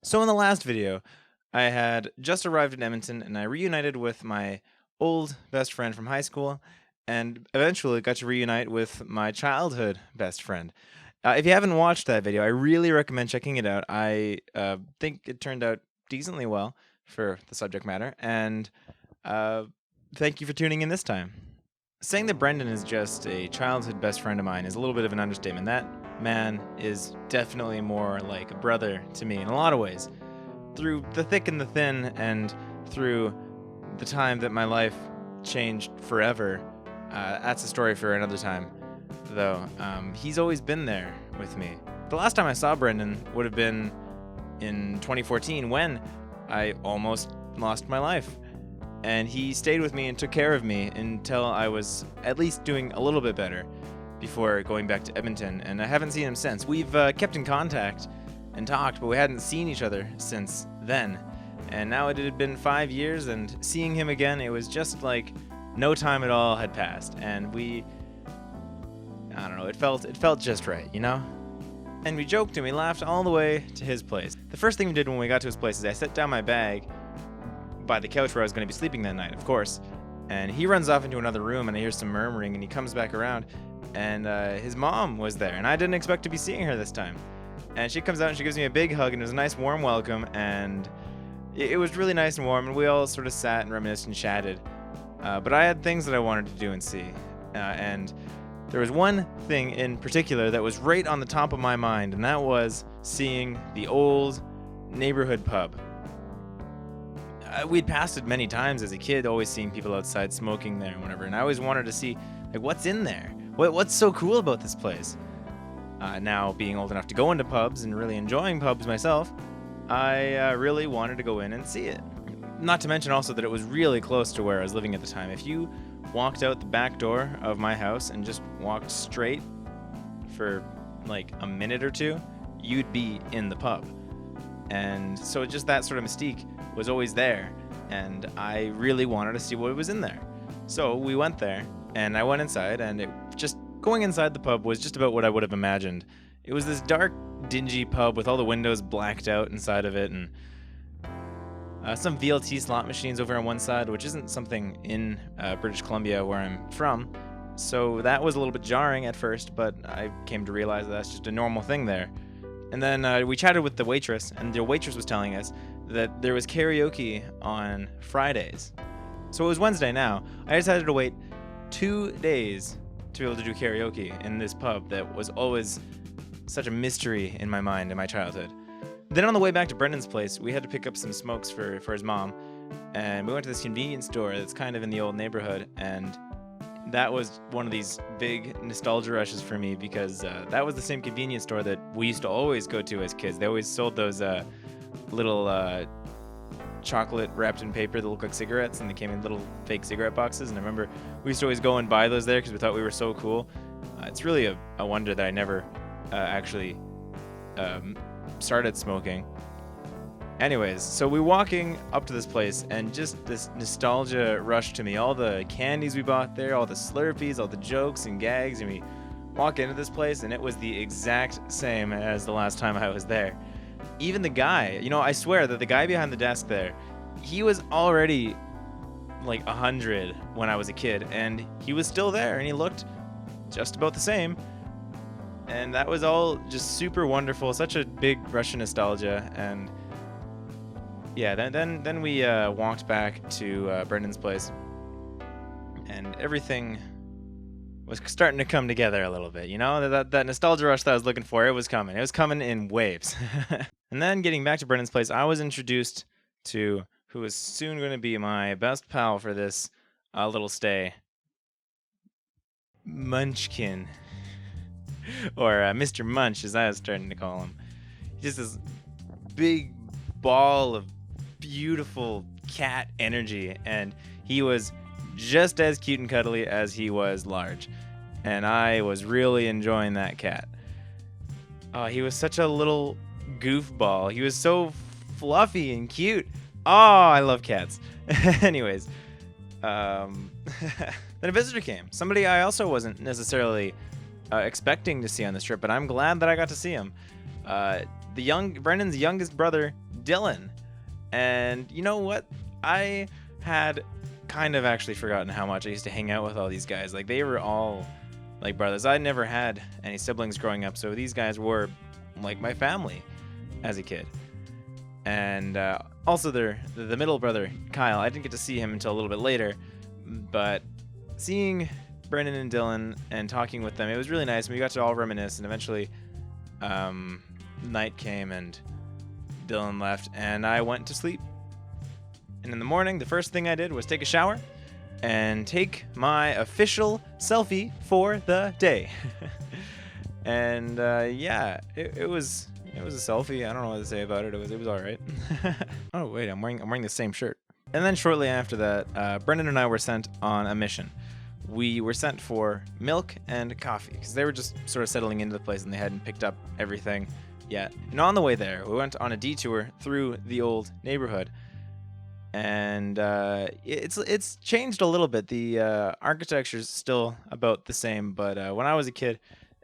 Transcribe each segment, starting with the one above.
So in the last video, I had just arrived in Edmonton and I reunited with my old best friend from high school and eventually got to reunite with my childhood best friend. If you haven't watched that video, I really recommend checking it out. I think it turned out decently well for the subject matter, and uh, thank you for tuning in this time. Saying that Brendon is just a childhood best friend of mine is a little bit of an understatement. That man is definitely more like a brother to me in a lot of ways. Through the thick and the thin, and through the time that my life changed forever, that's a story for another time, though. He's always been there with me. The last time I saw Brendon would have been in 2014 when I almost lost my life. And he stayed with me and took care of me until I was at least doing a little bit better before going back to Edmonton, and I haven't seen him since. We've kept in contact and talked, but we hadn't seen each other since then. And now it had been 5 years, and seeing him again, it was just like no time at all had passed. And I don't know, it felt just right, you know? And we joked and we laughed all the way to his place. The first thing we did when we got to his place is I set down my bag by the couch where I was going to be sleeping that night, of course. And he runs off into another room, and I hear some murmuring, and he comes back around, and his mom was there, and I didn't expect to be seeing her this time. And she comes out and she gives me a big hug, and it was a nice warm welcome, and it was really nice and warm, and we all sort of sat and reminisced and chatted. But I had things that I wanted to do and see, and there was one thing in particular that was right on the top of my mind, and that was seeing the old neighborhood pub. We'd passed it many times as a kid, always seeing people outside smoking there and whatever, and I always wanted to see, like, what's in there? What's so cool about this place? Now, being old enough to go into pubs and really enjoying pubs myself, I really wanted to go in and see it. Not to mention also that it was really close to where I was living at the time. If you walked out the back door of my house and just walked straight for like a minute or two, you'd be in the pub. And so just that sort of mystique was always there, and I really wanted to see what was in there. So we went there, and I went inside, and just going inside the pub was just about what I would have imagined. It was this dark, dingy pub with all the windows blacked out inside of it, and some VLT slot machines over on one side, which isn't something in British Columbia where I'm from. So that was a little bit jarring at first, but I came to realize that that's just a normal thing there. And then we chatted with the waitress, and the waitress was telling us that there was karaoke on Fridays. So it was Wednesday now. I decided to wait 2 days to be able to do karaoke in this pub that was always such a mystery in my mind in my childhood. Then on the way back to Brendon's place, we had to pick up some smokes for his mom, and we went to this convenience store that's kind of in the old neighborhood, and that was one of these big nostalgia rushes for me because that was the same convenience store that we used to always go to as kids. They always sold those little chocolate wrapped in paper that looked like cigarettes, and they came in little fake cigarette boxes. And I remember we used to always go and buy those there because we thought we were so cool. It's really a wonder that I never actually started smoking. Anyways, so we're walking up to this place, and just this nostalgia rushed to me. All the candies we bought there, all the Slurpees, all the jokes and gags, and we walk into this place, and it was the exact same as the last time I was there. Even the guy, I swear that the guy behind the desk there, he was already like 100 when I was a kid, and he was still there, and he looked just about the same. And that was all just super wonderful, such a big rush of nostalgia. And yeah, then we walked back to Brendon's place, and everything was starting to come together a little bit. That nostalgia rush that I was looking for, it was coming. It was coming in waves. And then getting back to Brendon's place, I was introduced to who was soon going to be my best pal for this little stay, Munchkin, or Mr. Munch, as I was starting to call him. Just this big ball of beautiful cat energy, and he was just as cute and cuddly as he was large, and I was really enjoying that cat. He was such a little goofball. He was so fluffy and cute. I love cats. Anyways, then a visitor came, somebody I also wasn't necessarily expecting to see on this trip, but I'm glad that I got to see him. Brendon's youngest brother, Dylan. And you know what? I had kind of actually forgotten how much I used to hang out with all these guys. Like, they were all like brothers. I never had any siblings growing up, so these guys were like my family as a kid. And also the middle brother, Kyle, I didn't get to see him until a little bit later, but seeing Brendon and Dylan and talking with them, it was really nice. And we got to all reminisce, and eventually night came and Dylan left, and I went to sleep. And in the morning, the first thing I did was take a shower and take my official selfie for the day. And yeah, it was a selfie. I don't know what to say about it. It was all right. Oh wait, I'm wearing the same shirt. And then shortly after that, Brendon and I were sent on a mission. We were sent for milk and coffee because they were just sort of settling into the place and they hadn't picked up everything yet. And on the way there, we went on a detour through the old neighborhood. And it's changed a little bit. The architecture's still about the same, but when I was a kid,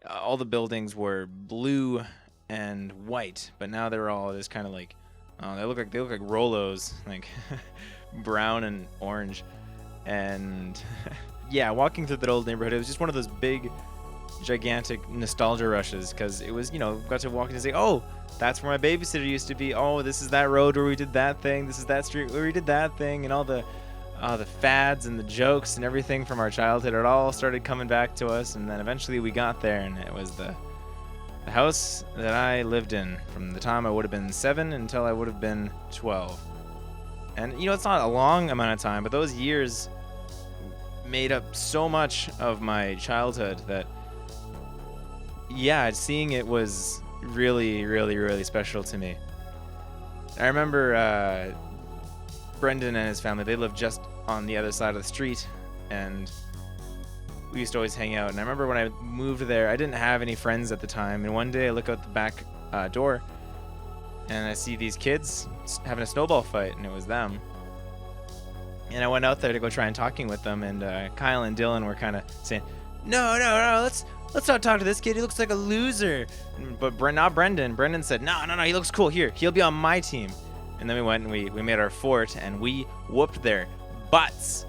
all the buildings were blue and white, but now they're all just kind of like, they look like Rolos, like brown and orange. And yeah, walking through that old neighborhood, it was just one of those big, gigantic nostalgia rushes, because it was, got to walk in and say, oh, that's where my babysitter used to be. Oh, this is that road where we did that thing. This is that street where we did that thing. And all the fads and the jokes and everything from our childhood, it all started coming back to us. And then eventually we got there, and it was the house that I lived in from the time I would have been 7 until I would have been 12. And, it's not a long amount of time, but those years made up so much of my childhood that, yeah, seeing it was really, really, really special to me. I remember Brendon and his family, they lived just on the other side of the street, and we used to always hang out. And I remember when I moved there, I didn't have any friends at the time, and one day I look out the back door, and I see these kids having a snowball fight, and it was them. And I went out there to go try and talking with them, and Kyle and Dylan were kind of saying, no, let's not talk to this kid. He looks like a loser. But not Brendon. Brendon said, no, he looks cool. Here, he'll be on my team. And then we went and we made our fort, and we whooped their butts.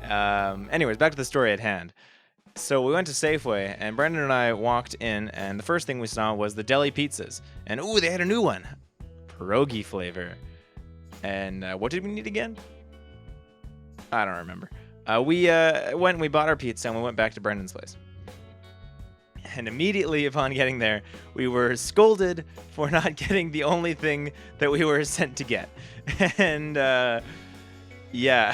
Anyways, back to the story at hand. So we went to Safeway, and Brendon and I walked in, and the first thing we saw was the deli pizzas. And ooh, they had a new one. Pierogi flavor. And what did we need again? I don't remember. We went and we bought our pizza, and we went back to Brendon's place. And immediately upon getting there, we were scolded for not getting the only thing that we were sent to get. And yeah.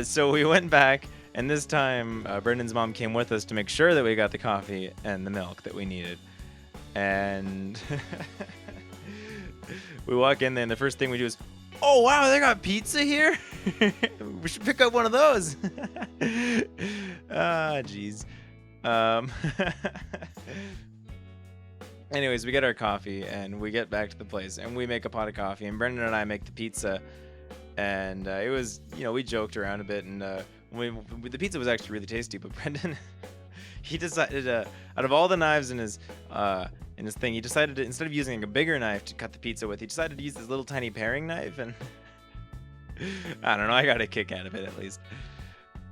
So we went back, and this time Brendon's mom came with us to make sure that we got the coffee and the milk that we needed. And we walk in there, and the first thing we do is, oh, wow, they got pizza here? We should pick up one of those. Ah, jeez. Anyways, we get our coffee, and we get back to the place, and we make a pot of coffee, and Brendon and I make the pizza. And it was, we joked around a bit, and the pizza was actually really tasty, but Brendon, he decided, out of all the knives in his thing, he decided to, instead of using a bigger knife to cut the pizza with, he decided to use this little tiny paring knife, and I don't know, I got a kick out of it at least.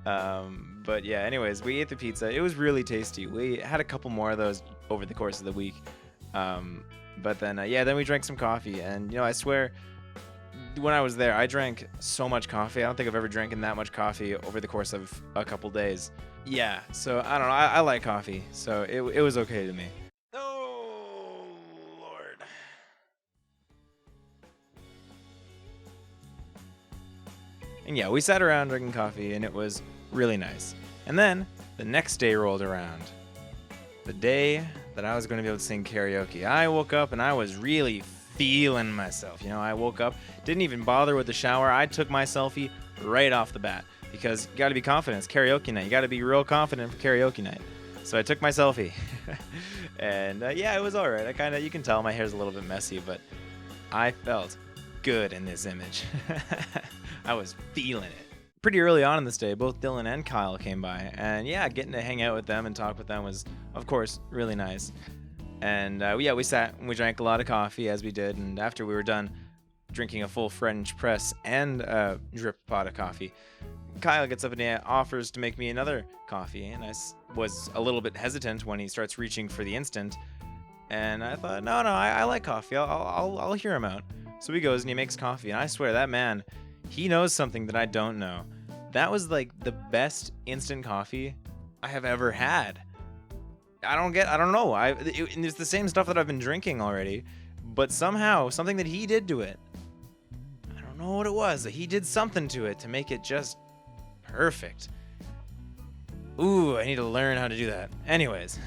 But yeah, anyways, we ate the pizza. It was really tasty. We had a couple more of those over the course of the week. But then, then we drank some coffee, and, I swear, when I was there, I drank so much coffee. I don't think I've ever drank that much coffee over the course of a couple days. Yeah, so I don't know. I like coffee, so it was okay to me. Oh, Lord. And yeah, we sat around drinking coffee, and it was really nice. And then the next day rolled around. The day that I was going to be able to sing karaoke. I woke up, and I was really feeling myself. I woke up, didn't even bother with the shower. I took my selfie right off the bat, because you got to be confident. It's karaoke night. You got to be real confident for karaoke night. So I took my selfie. And yeah, it was all right. You can tell my hair's a little bit messy, but I felt good in this image. I was feeling it. Pretty early on in this day, both Dylan and Kyle came by, and yeah, getting to hang out with them and talk with them was, of course, really nice. And yeah, we sat and we drank a lot of coffee as we did. And after we were done drinking a full French press and a drip pot of coffee, Kyle gets up and he offers to make me another coffee. And I was a little bit hesitant when he starts reaching for the instant. And I thought, no, I like coffee. I'll hear him out. So he goes and he makes coffee. And I swear, that man, he knows something that I don't know. That was like the best instant coffee I have ever had. I don't know. It's the same stuff that I've been drinking already, but somehow something that he did to it. I don't know what it was. He did something to it to make it just perfect. Ooh, I need to learn how to do that. Anyways,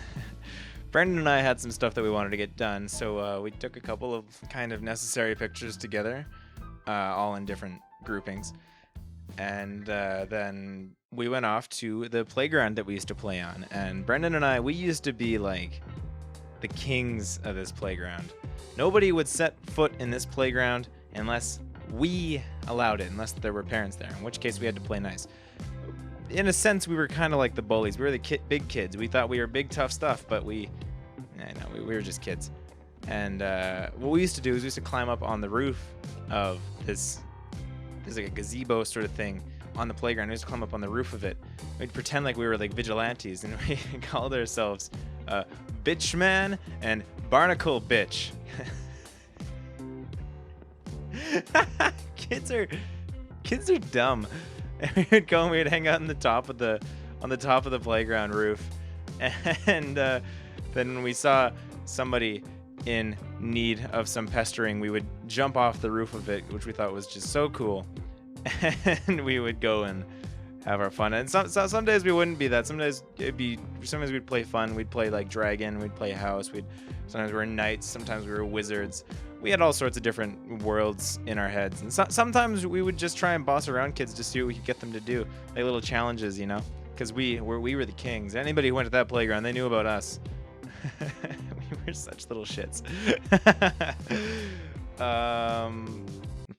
Brendon and I had some stuff that we wanted to get done, so we took a couple of kind of necessary pictures together, all in different groupings, and then we went off to the playground that we used to play on. And Brendon and I, we used to be like the kings of this playground. Nobody would set foot in this playground unless we allowed it, unless there were parents there, in which case we had to play nice. In a sense, we were kind of like the bullies. We were the big kids. We thought we were big, tough stuff, but we were just kids. And what we used to do is we used to climb up on the roof of this. There's like a gazebo sort of thing on the playground. We used to climb up on the roof of it. We'd pretend like we were like vigilantes, and we called ourselves Bitch Man and Barnacle Bitch. Kids are dumb. And we would go and we'd hang out on the top of the playground roof, and then when we saw somebody in need of some pestering, we would jump off the roof of it, which we thought was just so cool, and we would go and have our fun. And some days we wouldn't be that. Sometimes we'd play fun. We'd play like dragon. We'd play house. Sometimes we were knights. Sometimes we were wizards. We had all sorts of different worlds in our heads. And sometimes we would just try and boss around kids to see what we could get them to do, like little challenges, you know, because we were the kings. Anybody who went to that playground, they knew about us. We were such little shits.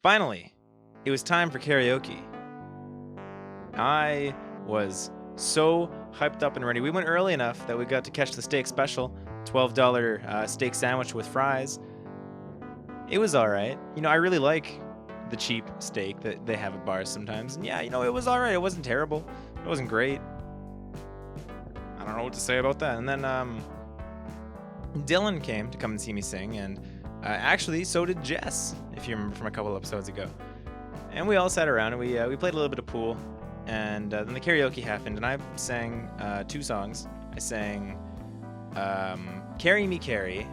Finally, it was time for karaoke. I was so hyped up and ready. We went early enough that we got to catch the steak special, $12 steak sandwich with fries. It was all right. You know, I really like the cheap steak that they have at bars sometimes. And yeah, you know, it was all right. It wasn't terrible. It wasn't great. I don't know what to say about that. And then Dylan came to come and see me sing, and actually, so did Jess, if you remember from a couple episodes ago. And we all sat around and we played a little bit of pool, and then the karaoke happened, and I sang 2 songs. I sang "Carry Me Carry"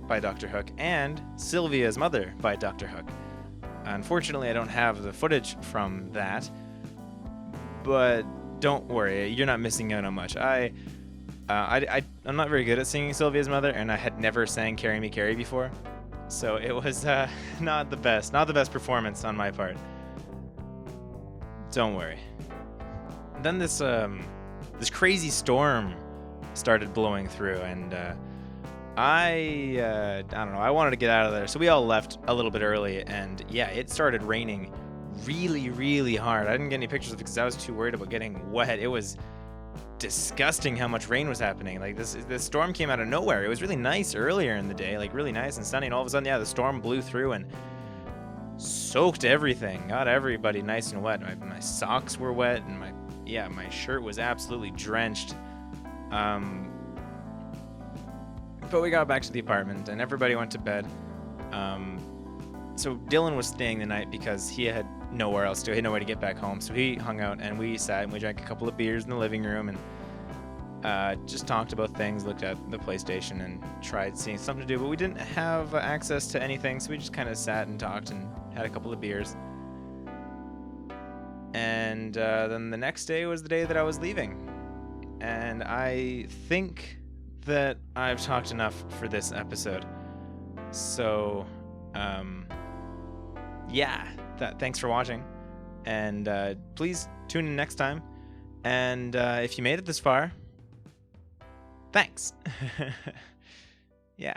by Dr. Hook and "Sylvia's Mother" by Dr. Hook. Unfortunately, I don't have the footage from that, but don't worry, you're not missing out on much. I'm not very good at singing Sylvia's Mother, and I had never sang "Carry Me Carry" before, so it was not the best performance on my part. Don't worry. Then this crazy storm started blowing through, and I don't know, I wanted to get out of there, so we all left a little bit early, and yeah, it started raining really, really hard. I didn't get any pictures of it because I was too worried about getting wet. It was disgusting how much rain was happening. Like this storm came out of nowhere. It was really nice earlier in the day, like really nice and sunny, and all of a sudden, yeah, the storm blew through and soaked everything, got everybody nice and wet. My socks were wet, and my shirt was absolutely drenched. But we got back to the apartment and everybody went to bed. So Dylan was staying the night because he had nowhere else to. He had nowhere to get back home. So he hung out, and we sat and we drank a couple of beers in the living room, and just talked about things, looked at the PlayStation, and tried seeing something to do. But we didn't have access to anything, so we just kind of sat and talked and had a couple of beers. And then the next day was the day that I was leaving. And I think that I've talked enough for this episode. So, yeah, thanks for watching. And please tune in next time. And if you made it this far, thanks. Yeah.